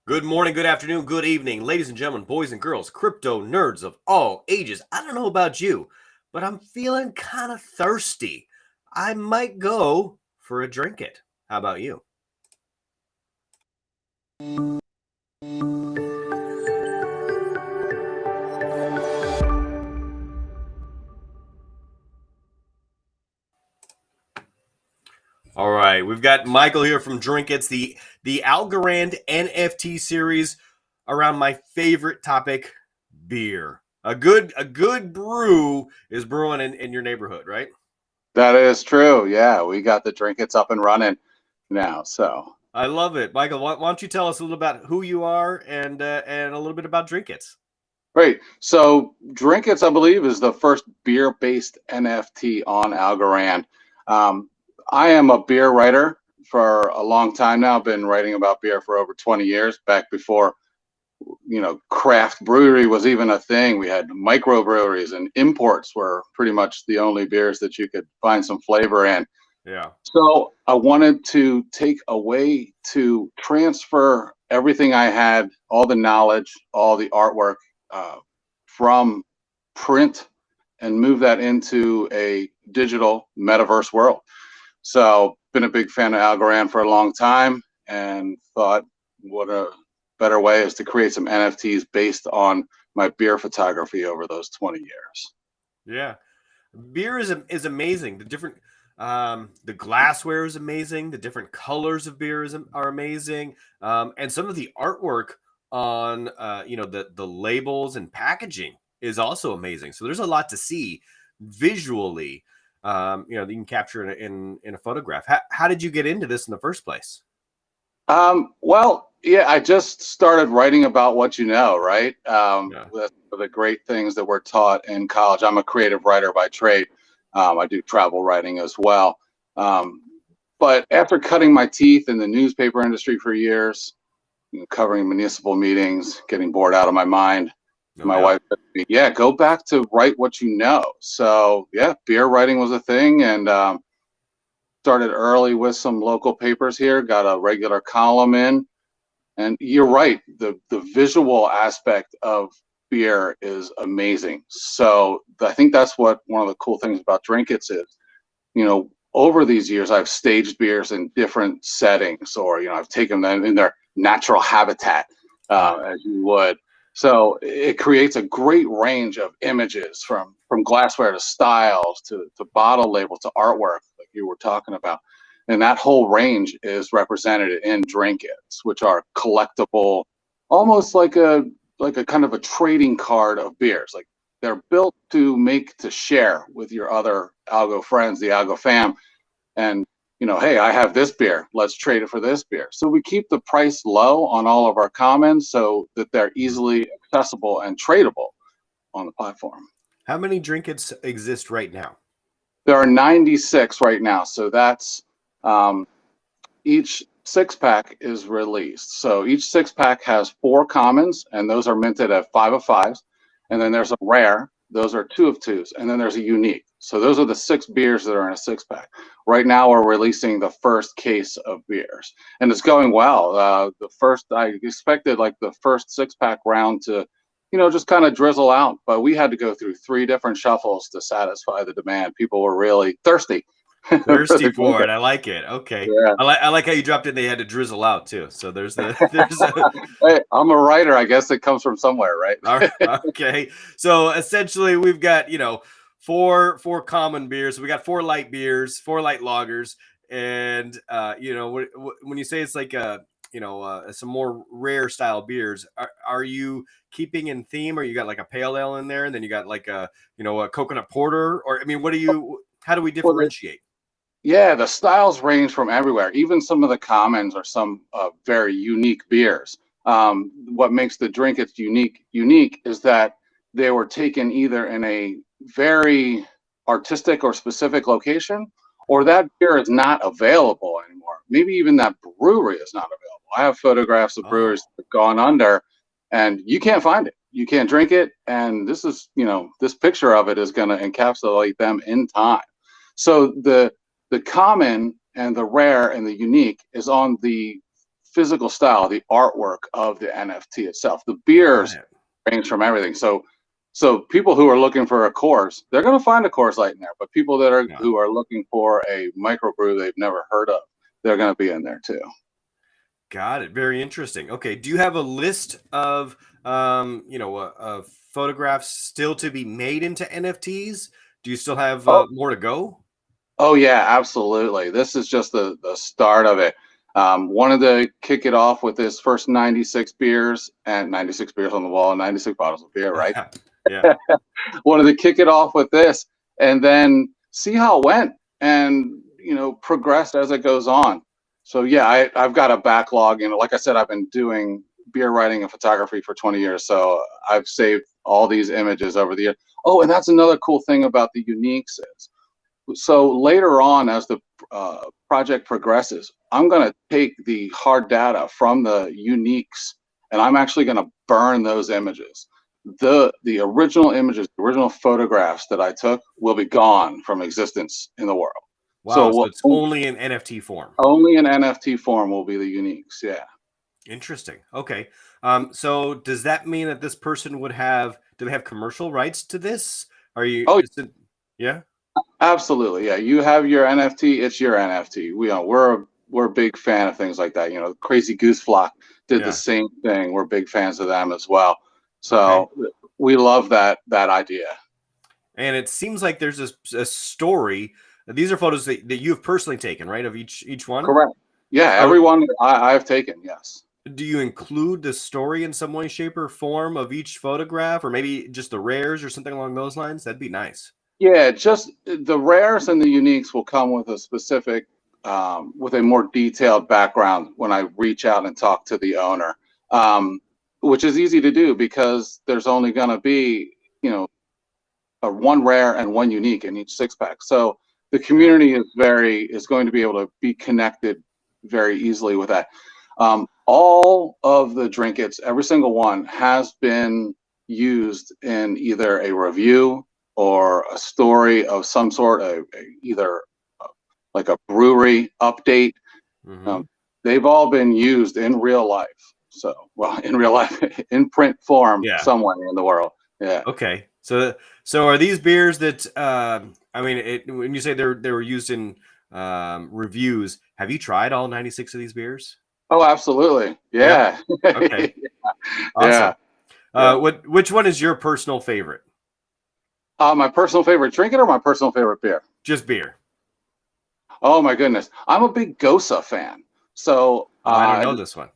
Good morning, good afternoon, good evening, ladies and gentlemen, boys and girls, crypto nerds of all ages. I don't know about you, but I'm feeling kind of thirsty. I might go for a drink it. How about you? All right, we've got Michael here from DRINKITs, the algorand NFT series around my favorite topic, beer. A good brew is brewing in your neighborhood, right? That is true. Yeah, we got the DRINKITs up and running now. So I love it, Michael. Why don't you tell us a little about who you are and a little bit about DRINKITs? great. So DRINKITs, I believe, is the first beer-based NFT on Algorand. Um, I am a beer writer for a long time now. I've been writing about beer for over 20 years, back before craft brewery was even a thing. We had microbreweries, and imports were pretty much the only beers that you could find some flavor in. Yeah. So I wanted to take a way to transfer everything I had, all the knowledge, all the artwork from print, and move that into a digital metaverse world. So been a big fan of Algorand for a long time, and thought what a better way is to create some NFTs based on my beer photography over those 20 years. Yeah. Beer is amazing. The glassware is amazing. The different colors of beer are amazing. And some of the artwork on the labels and packaging is also amazing. So there's a lot to see visually. That you can capture in a photograph. How did you get into this in the first place? Well, yeah, I just started writing about what you know, right? Yeah. That's one of the great things that we're taught in college. I'm a creative writer by trade. I do travel writing as well. Um, but after cutting my teeth in the newspaper industry for years, covering municipal meetings, getting bored out of my mind, No my doubt. wife said to me, "Yeah, go back to write what you know." So yeah, beer writing was a thing, and started early with some local papers here. Got a regular column in. And you're right, the visual aspect of beer is amazing. So I think that's what one of the cool things about DRINKITs is. Over these years, I've staged beers in different settings, or I've taken them in their natural habitat, as you would. So it creates a great range of images, from glassware to styles to bottle labels to artwork, like you were talking about. And that whole range is represented in DRINKITs, which are collectible, almost like a kind of a trading card of beers. Like, they're built to share with your other algo friends, the algo fam. And hey, I have this beer, let's trade it for this beer. So we keep the price low on all of our commons so that they're easily accessible and tradable on the platform. How many DRINKITs exist right now? There are 96 right now. So that's each six pack is released. So each six pack has 4 commons, and those are minted at 5 of 5s. And then there's a rare, those are 2 of 2s. And then there's a unique. So those are the 6 beers that are in a six pack. Right now, we're releasing the first case of beers, and it's going well. I expected like the first six pack round to, just kind of drizzle out, but we had to go through 3 different shuffles to satisfy the demand. People were really thirsty. Thirsty for it. I like it. Okay. Yeah. I like how you dropped in. They had to drizzle out too. So there's a Hey, I'm a writer. I guess it comes from somewhere, right? okay. So essentially, we've got four common beers. So we got 4 light beers, 4 light lagers, and when you say it's like some more rare style beers, are you keeping in theme, or you got like a pale ale in there, and then you got like a coconut porter, or I mean, how do we Well, differentiate? yeah, the styles range from everywhere. Even some of the commons are some very unique beers. What makes the DRINKITs unique is that they were taken either in a very artistic or specific location, or that beer is not available anymore. Maybe even that brewery is not available. I have photographs of Oh, breweries that have gone under, and you can't find it. You can't drink it, and this picture of it is going to encapsulate them in time. So the common and the rare and the unique is on the physical style, the artwork of the NFT itself. The Got beers it. range from everything. So people who are looking for a course, they're going to find a course light in there. But people that are Yeah. who are looking for a microbrew they've never heard of, they're going to be in there too. Got it. Very interesting. Okay. Do you have a list of photographs still to be made into NFTs? Do you still have Oh, more to go? oh yeah, absolutely. This is just the start of it. Wanted to kick it off with this first 96 beers and 96 beers on the wall and 96 bottles of beer, right? Yeah. Wanted to kick it off with this and then see how it went and, progress as it goes on. So yeah, I've got a backlog, and like I said, I've been doing beer writing and photography for 20 years. So I've saved all these images over the years. Oh, and that's another cool thing about the uniques is, so later on, as the project progresses, I'm going to take the hard data from the uniques, and I'm actually going to burn those images. The original images, the original photographs that I took will be gone from existence in the world. Wow. So So it's only in NFT form. only in NFT form will be the uniques. Yeah. Interesting. Okay. So does that mean that this person do they have commercial rights to this? Are you, Oh, yeah? absolutely. Yeah. You have your NFT. It's your NFT. We're a big fan of things like that. Crazy Goose Flock did the Yeah. same thing. We're big fans of them as well. Okay. So we love that idea. And it seems like there's a story. These are photos that you have personally taken, right? Of each one? Correct. Yeah. So Everyone I've taken. Yes. do you include the story in some way, shape, or form of each photograph, or maybe just the rares or something along those lines? That'd be nice. Yeah. Just the rares and the uniques will come with a specific, with a more detailed background when I reach out and talk to the owner, which is easy to do because there's only going to be, one rare and one unique in each six pack. So the Yeah. community is going to be able to be connected very easily with that. All of the DRINKITs, every single one has been used in either a review or a story of some sort, either like a brewery update. Mm-hmm. Um, they've all been used in real life. So, well, in real life, in print form, Yeah. somewhere in the world. Yeah. Okay. So are these beers that when you say they were used in reviews, have you tried all 96 of these beers? Oh, absolutely. Yeah. Yeah. Okay. Yeah. Awesome. Yeah. Which one is your personal favorite? My personal favorite drink or my personal favorite beer? Just beer. Oh my goodness. I'm a big Gosa fan. So, Oh, I don't know this one.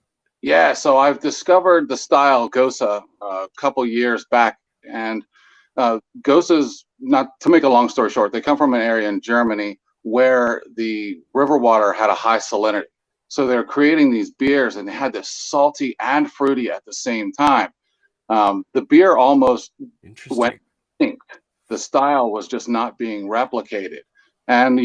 yeah, so I've discovered the style Gosa a couple years back, and Gosa's, not to make a long story short, they come from an area in Germany where the river water had a high salinity. So they're creating these beers, and they had this salty and fruity at the same time. The beer almost went Interesting. extinct. The style was just not being replicated. And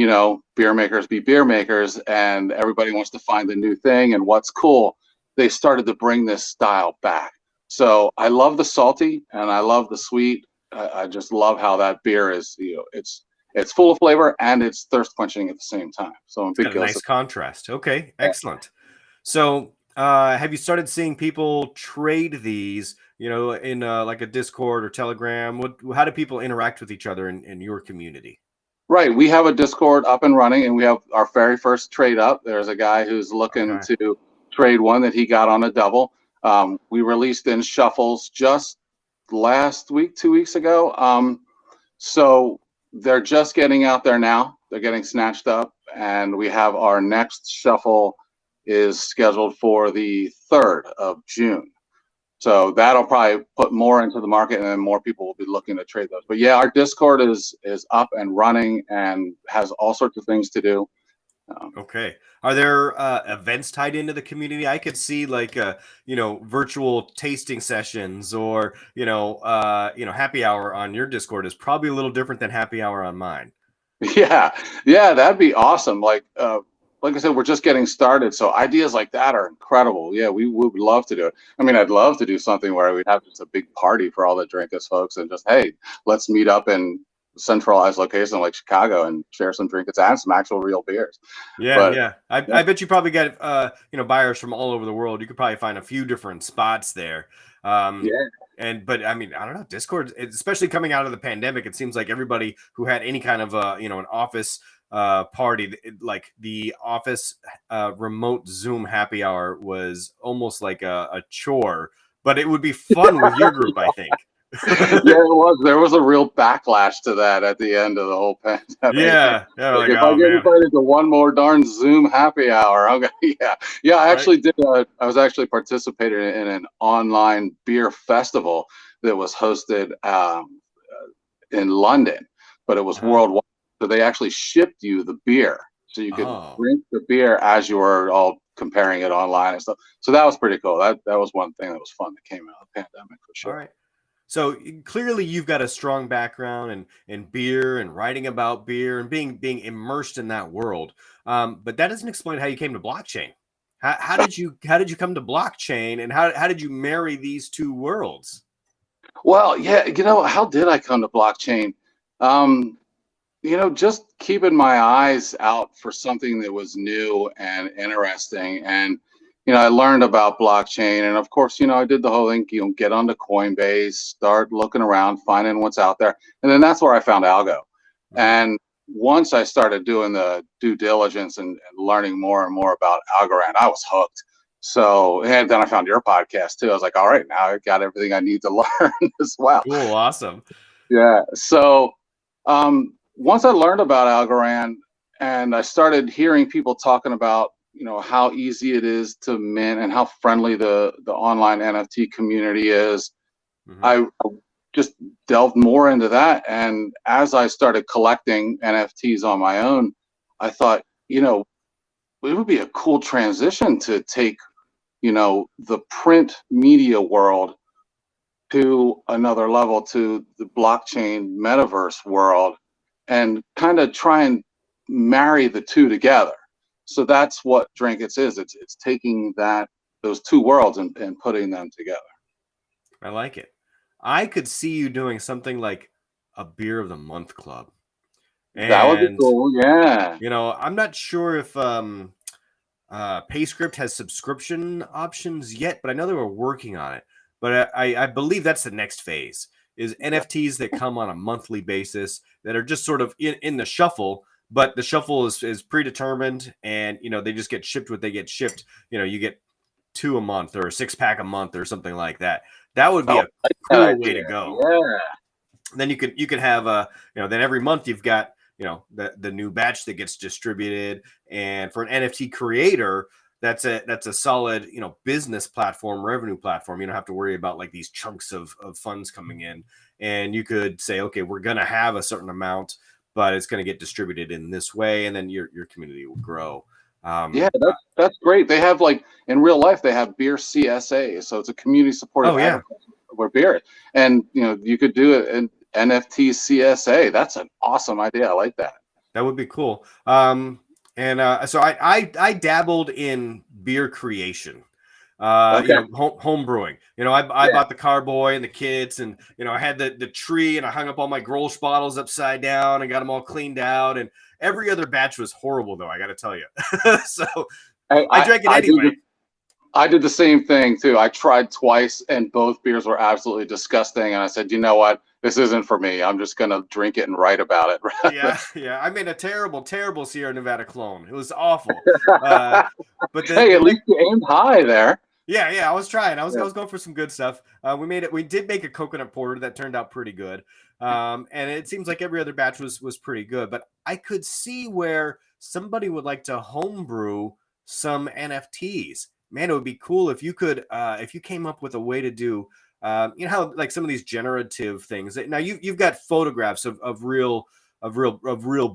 beer makers be beer makers, and everybody wants to find the new thing and what's cool. They started to bring this style back. So I love the salty and I love the sweet. I just love how that beer is. It's full of flavor and it's thirst quenching at the same time. So I'm a It's big got a Ghost. nice contrast. Okay, excellent. So, have you started seeing people trade these, in like a Discord or Telegram? How do people interact with each other in your community? Right. We have a Discord up and running, and we have our very first trade up. There's a guy who's looking Okay. to trade one that he got on a double. We released in shuffles just last week, 2 weeks ago. So they're just getting out there now. They're getting snatched up, and we have our next shuffle is scheduled for the 3rd of June. So that'll probably put more into the market, and then more people will be looking to trade those. But yeah, our Discord is up and running and has all sorts of things to do. Okay. Are there events tied into the community? I could see like virtual tasting sessions or happy hour on your Discord is probably a little different than happy hour on mine. Yeah, yeah, that'd be awesome. Like I said, we're just getting started, so ideas like that are incredible. Yeah, we would love to do it. I mean, I'd love to do something where we'd have just a big party for all the Drinkers folks and just, hey, let's meet up and centralized location like Chicago and share some DRINKITs and some actual real beers. Yeah, But yeah. I bet you probably get buyers from all over the world. You could probably find a few different spots there. yeah, But I mean, I don't know, Discord, especially coming out of the pandemic, it seems like everybody who had any kind of an office party, like the office remote Zoom happy hour was almost like a chore, but it would be fun with your group, I think. yeah, it was. There was a real backlash to that at the end of the whole pandemic. Yeah, yeah, Like, like, if I oh get man, invited to one more darn Zoom happy hour, I'm gonna, yeah. I right? actually did. I was actually participating in an online beer festival that was hosted in London, but it was Uh-huh. worldwide. So they actually shipped you the beer, so you could Oh, drink the beer as you were all comparing it online and stuff. So that was pretty cool. That was one thing that was fun that came out of the pandemic for all sure. right. So clearly you've got a strong background in beer and writing about beer and being immersed in that world. But that doesn't explain how you came to blockchain. How did you come to blockchain, and how did you marry these two worlds? Well, yeah, how did I come to blockchain? Um, just keeping my eyes out for something that was new and interesting. And, I learned about blockchain. And of course, I did the whole thing, get onto Coinbase, start looking around, finding what's out there. And then that's where I found Algo. Mm-hmm. And once I started doing the due diligence and learning more and more about algorand, I was hooked. So, and then I found your podcast too. I was like, all right, now I got everything I need to learn as well. Cool, awesome. Yeah. So once I learned about Algorand and I started hearing people talking about, how easy it is to mint and how friendly the online NFT community is, Mm-hmm. I just delved more into that. And as I started collecting NFTs on my own, I thought, it would be a cool transition to take, the print media world to another level, to the blockchain metaverse world, and kind of try and marry the two together. So that's what DRINKITs is. It's taking those two worlds and putting them together. I like it. I could see you doing something like a beer of the month club. That would be And cool. Yeah. I'm not sure if PayScript has subscription options yet, but I know they were working on it. But I believe that's the next phase, is NFTs that come on a monthly basis that are just sort of in the shuffle, but the shuffle is predetermined, and they just get shipped what they get shipped. You get 2 a month or a 6-pack a month or something like that. That would be Oh, a I like that cool way idea. to go. Yeah. Then you could have then every month you've got the new batch that gets distributed. And for an NFT creator, that's a solid business platform, revenue platform. You don't have to worry about like these chunks of funds coming in, and you could say, okay, we're gonna have a certain amount, but it's going to get distributed in this way, and then your community will grow. Yeah, um that's great. They have, like, in real life, they have beer CSA, so it's a community supported oh yeah, agriculture where beer, and you could do it in NFT CSA. That's an awesome idea. I like that. that would be cool. And so I dabbled in beer creation, Okay. home brewing. I Yeah. bought the carboy and the kits, and I had the tree, and I hung up all my Grolsch bottles upside down and got them all cleaned out. And every other batch was horrible, though, I got to tell you. So I, I I drank it I did anyway. the I did the same thing too. I tried twice, and both beers were absolutely disgusting. And I said, you know what? This isn't for me. I'm just gonna drink it and write about it. Yeah, yeah. I made a terrible, terrible Sierra Nevada clone. It was awful. Uh, but Hey, the at next least you aimed high there. Yeah, yeah, I was trying. I Yeah. was going for some good stuff. We did make a coconut porter that turned out pretty good. And it seems like every other batch was pretty good. But I could see where somebody would like to homebrew some NFTs. Man, it would be cool if you came up with a way to do, how like some of these generative things. Now you've got photographs of real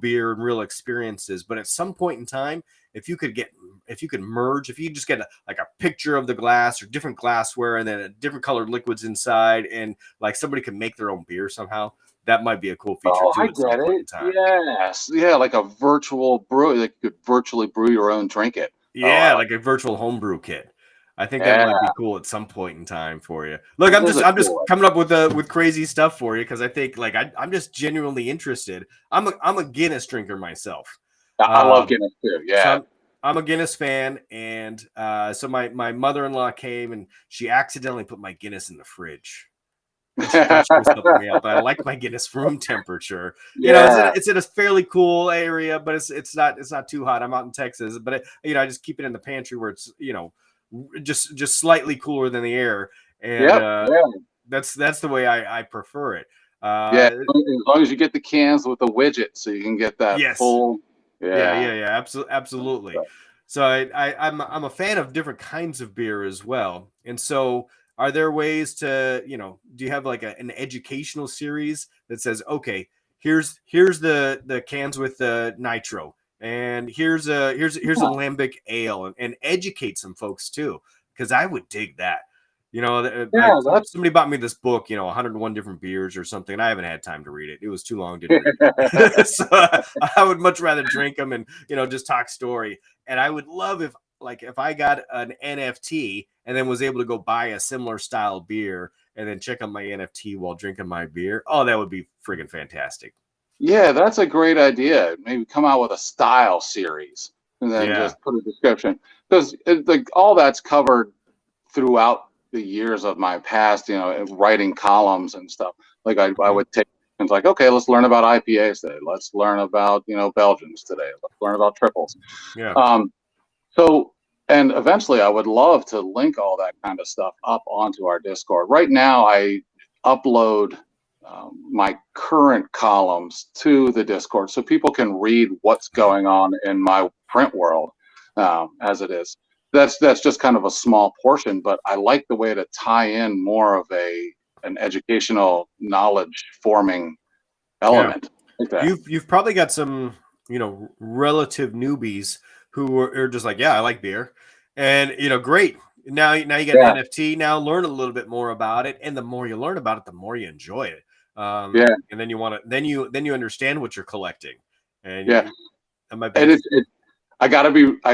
beer and real experiences, but at some point in time, if you could merge, if you just get like a picture of the glass or different glassware and then a different colored liquids inside, and like somebody can make their own beer somehow, that might be a cool feature Oh, I too at some get point it. in time. Yes. Yeah, like a virtual brew. Like, you could virtually brew your own drink it. Oh, I Yeah, like. like a virtual homebrew kit. I think that Yeah, might be cool at some point in time for you. Look, it is a I'm just cool one. coming up with crazy stuff for you because I think like I'm just genuinely interested. I'm a Guinness drinker myself. I love Um, Guinness too. so Yeah. I'm a Guinness fan, and so my mother-in-law came and she accidentally put my Guinness in the fridge. And she thought she was helping me out, but I like my Guinness room temperature. You know, Yeah. it's in a fairly cool area, but it's not too hot. I'm out in Texas, but I just keep it in the pantry where it's just slightly cooler than the air, and Yep. Yeah. that's the way I prefer it. Yeah. As long as you get the cans with the widget, so you can get that Yes, full. Yeah. yeah, absolutely. So I'm a fan of different kinds of beer as well. And so are there ways to, do you have like an educational series that says, okay, here's the cans with the nitro, and here's a lambic ale, and educate some folks too, because I would dig that. Yeah. Somebody bought me this book, 101 different beers or something, and I haven't had time to read it. It was too long, didn't read it. So I would much rather drink them and, just talk story. And I would love if I got an NFT and then was able to go buy a similar style beer and then check on my NFT while drinking my beer. Oh, that would be friggin' fantastic. Yeah, that's a great idea. Maybe come out with a style series and then Yeah. just put a description, because like all that's covered throughout the years of my past, writing columns and stuff. Like I would take things like, okay, let's learn about IPAs today. Let's learn about, Belgians today. Let's learn about triples. Yeah. Um, so, and eventually I would love to link all that kind of stuff up onto our Discord. Right now, I upload my current columns to the Discord so people can read what's going on in my print world as it is. That's just kind of a small portion, but I like the way to tie in more of an educational knowledge forming Yeah. element like that. You've probably got some, relative newbies who are just like, yeah, I like beer. And, great. Now you get Yeah, an NFT. Now learn a little bit more about it. And the more you learn about it, the more you enjoy it. yeah, And then you want to, then you understand what you're collecting. And yeah. that might be And interesting. I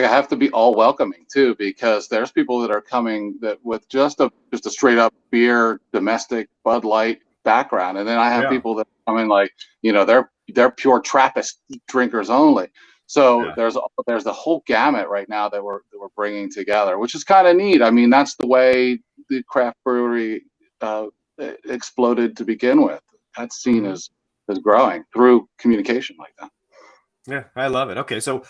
have to be all welcoming too, because there's people that are coming that with just a straight up beer, domestic Bud Light background, and then I have Yeah. people that come in like, they're pure Trappist drinkers only. So Yeah. there's the whole gamut right now that we're bringing together, which is kind of neat. I mean, that's the way the craft brewery uh, exploded to begin with. That scene Mhm. is growing through communication like that. Yeah. I love it. Okay. So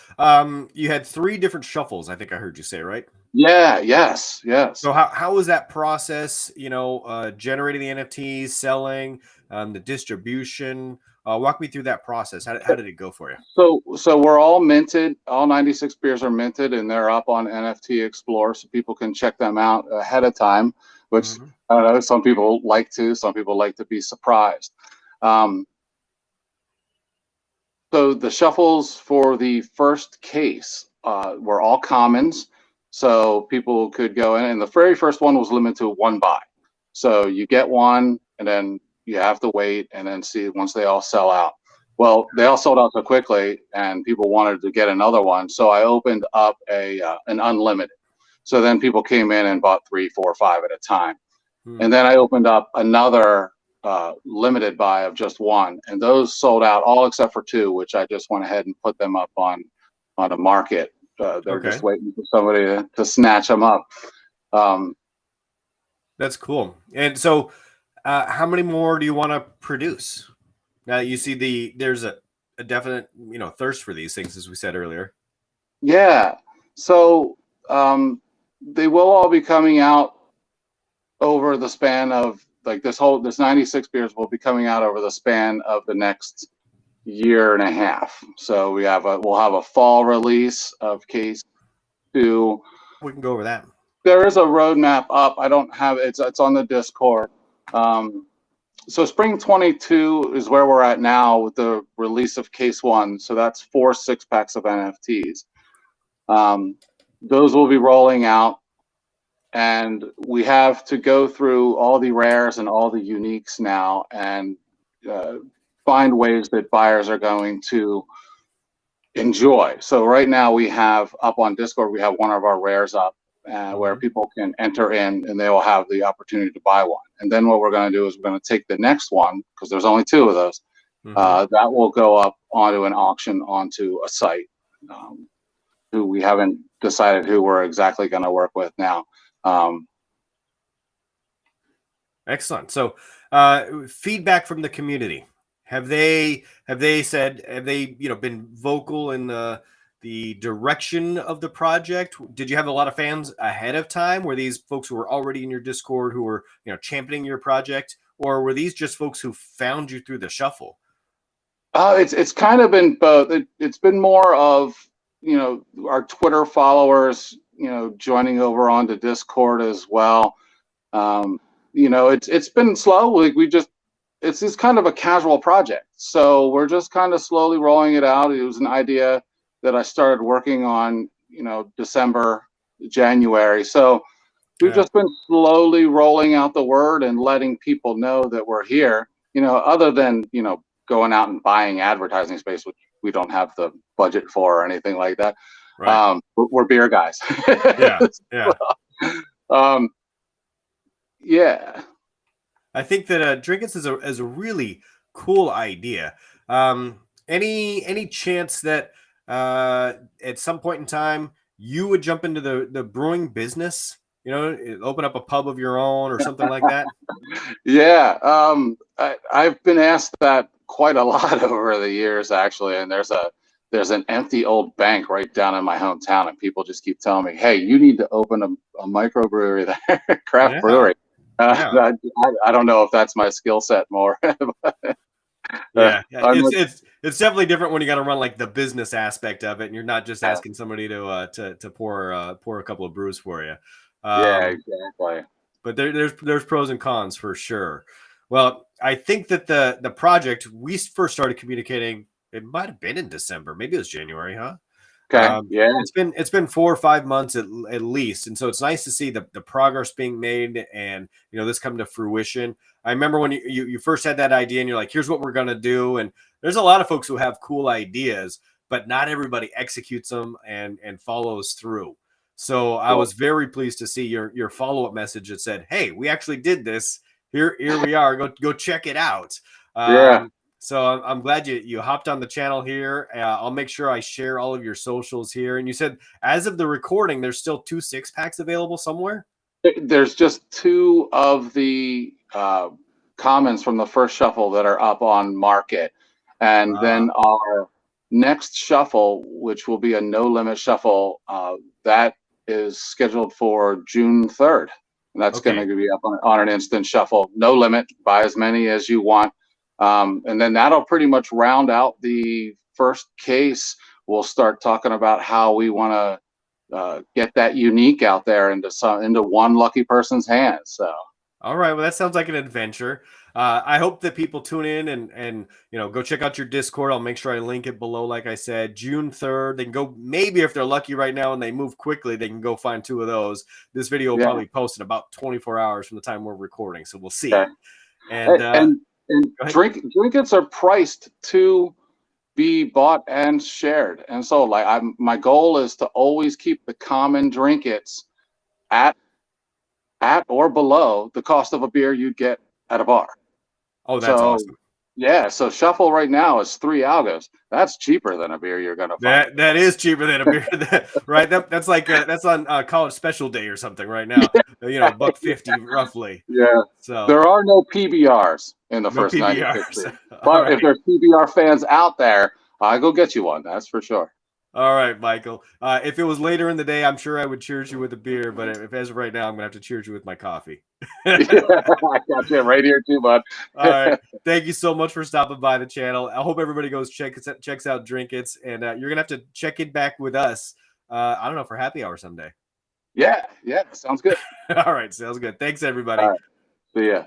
you had 3 different shuffles, I think I heard you say, right? Yeah. Yes. Yes. So how was that process? Generating the NFTs, selling, the distribution. Walk me through that process. How did it go for you? So we're all minted. All 96 beers are minted, and they're up on NFT Explorer, so people can check them out ahead of time. Which Hmm. I don't know. Some people like to. Some people like to be surprised. Um, so the shuffles for the first case were all commons, so people could go in. And the very first one was limited to one buy. So you get one, and then you have to wait, and then see once they all sell out. Well, they all sold out so quickly, and people wanted to get another one. So I opened up an unlimited. So then people came in and bought 3, 4, 5 at a time. And Hmm. then I opened up another limited buy of just one, and those sold out all except for 2, which I just went ahead and put them up on a market. They're just Okay, waiting for somebody to snatch them up. Um, that's cool. And so, how many more do you want to produce? Now you see there's a definite thirst for these things, as we said earlier. yeah, so they will all be coming out over the span of like this 96 beers will be coming out over the span of the next year and a half. So we'll have a fall release of case 2. We can go over that. There is a roadmap up. I don't have it's on the Discord. So spring 22 is where we're at now with the release of case 1. So that's 4 6-packs of NFTs. Those will be rolling out, and we have to go through all the rares and all the uniques now, and find ways that buyers are going to enjoy. So right now we have up on Discord, we have one of our rares up. where people can enter in and they will have the opportunity to buy one. And then what we're going to do is we're going to take the next one, because there's only 2 of those, that will go up onto an auction onto a site, who we haven't decided who we're exactly going to work with now. Excellent. So feedback from the community. Have they been vocal in the direction of the project? Did you have a lot of fans ahead of time? Were these folks who were already in your Discord who were, championing your project, or were these just folks who found you through the shuffle? It's kind of been both. It's been more of, our Twitter followers, joining over onto Discord as well. It's been slow. Like it's kind of a casual project. So we're just kind of slowly rolling it out. It was an idea that I started working on, December, January. So we've just been slowly rolling out the word and letting people know that we're here, other than, going out and buying advertising space, which we don't have the budget for or anything like that. Right. We're beer guys. Yeah. Yeah. I think that DRINKITs is a really cool idea. Any chance that at some point in time you would jump into the brewing business? Open up a pub of your own or something like that? Yeah. I've been asked that quite a lot over the years, actually. And there's an empty old bank right down in my hometown, and people just keep telling me, "Hey, you need to open a microbrewery there, craft brewery." I don't know if that's my skill set more. Yeah, it's definitely different when you got to run like the business aspect of it, and you're not just asking somebody to pour a couple of brews for you. Yeah, exactly. But there's pros and cons for sure. Well, I think that the project, we first started communicating, it might have been in December, maybe it was January, huh? Okay. Yeah. It's been 4 or 5 months at least, and so it's nice to see the progress being made, and this come to fruition. I remember when you first had that idea, and you're like, "Here's what we're gonna do," and there's a lot of folks who have cool ideas, but not everybody executes them and follows through. So I was very pleased to see your follow-up message that said, "Hey, we actually did this. Here we are. Go check it out." Yeah. So I'm glad you hopped on the channel here. I'll make sure I share all of your socials here. And you said as of the recording, there's still 2 6-packs available somewhere? There's just 2 of the commons from the first shuffle that are up on market. And then our next shuffle, which will be a no limit shuffle, that is scheduled for June 3rd. And that's going to be up on an instant shuffle. No limit, buy as many as you want. And then that'll pretty much round out the first case. We'll start talking about how we want to get that unique out there into one lucky person's hands. So. All right. Well, that sounds like an adventure. I hope that people tune in and go check out your Discord. I'll make sure I link it below. Like I said, June 3rd. They can go, maybe if they're lucky right now and they move quickly, they can go find 2 of those. This video will probably post in about 24 hours from the time we're recording. So we'll see. Okay. And DRINKITs are priced to be bought and shared. And so my goal is to always keep the common DRINKITs at or below the cost of a beer you'd get at a bar. Oh, that's awesome. Yeah, so shuffle right now is 3 algos. That's cheaper than a beer you're gonna find. That is cheaper than a beer, right? That's like that's on college special day or something right now. $1.50 roughly. Yeah. So there are no PBRs in the first 96. But if there's PBR fans out there, go get you one. That's for sure. All right, Michael. If it was later in the day, I'm sure I would cheers you with a beer. But if as of right now, I'm gonna have to cheers you with my coffee. I got you right here too, bud. All right. Thank you so much for stopping by the channel. I hope everybody goes checks out DRINKITs, and you're gonna have to check it back with us. I don't know, for happy hour someday. Yeah, sounds good. All right, sounds good. Thanks, everybody. All right. See ya.